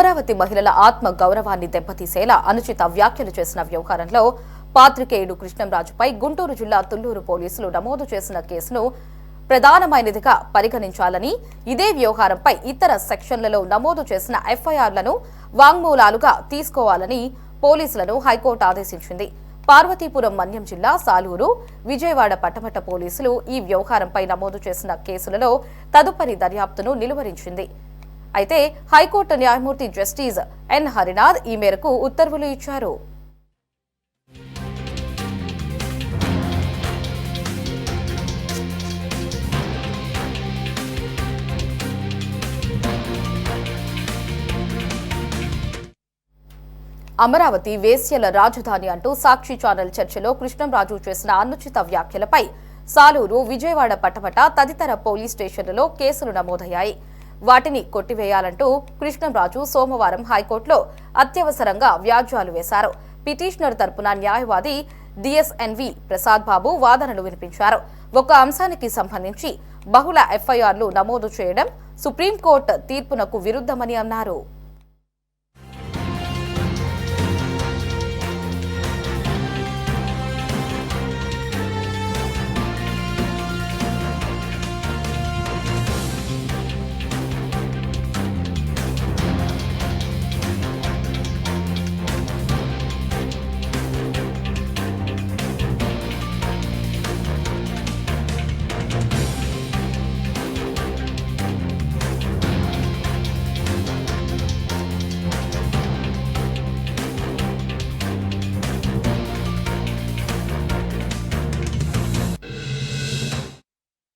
అమరావతి మహిళల ఆత్మ గౌరవాన్ని దెబ్బతీసేలా అనుచిత వ్యాఖ్యలు చేసిన వ్యవహారంలో పాత్రికేయుడు కృష్ణంరాజుపై గుంటూరు జిల్లా తుళ్లూరు పోలీసులు నమోదు చేసిన కేసును ప్రధానమైనదిగా పరిగణించాలని, ఇదే వ్యవహారంపై ఇతర సెక్షన్లలో నమోదు చేసిన ఎఫ్ఐఆర్లను వాంగ్మూలాలుగా తీసుకోవాలని పోలీసులను హైకోర్టు ఆదేశించింది. పార్వతీపురం మన్యం జిల్లా సాలూరు, విజయవాడ పట్టమట పోలీసులు ఈ వ్యవహారంపై నమోదు చేసిన కేసులలో తదుపరి దర్యాప్తును నిలువరించింది. అయితే హైకోర్టు న్యాయమూర్తి జస్టిస్ ఎన్ హరినాథ్ ఈ మేరకు ఉత్తర్వులు ఇచ్చారు. అమరావతి వేశ్యల రాజధాని అంటూ సాక్షి ఛానల్ చర్చలో కృష్ణంరాజు చేసిన అనుచిత వ్యాఖ్యలపై సాలూరు, విజయవాడ పట్టమట తదితర పోలీస్ స్టేషన్లలో కేసులు నమోదయ్యాయి. వాటిని కొట్టివేయాలంటూ కృష్ణంరాజు సోమవారం హైకోర్టులో అత్యవసరంగా వ్యాజ్యాలు వేశారు. పిటిషనర్ తరపున న్యాయవాది డిఎస్ఎన్వి ప్రసాద్ బాబు వాదనలు వినిపించారు. ఒక అంశానికి సంబంధించి బహుళ ఎఫ్ఐఆర్లు నమోదు చేయడం సుప్రీంకోర్టు తీర్పునకు విరుద్ధమని అన్నారు.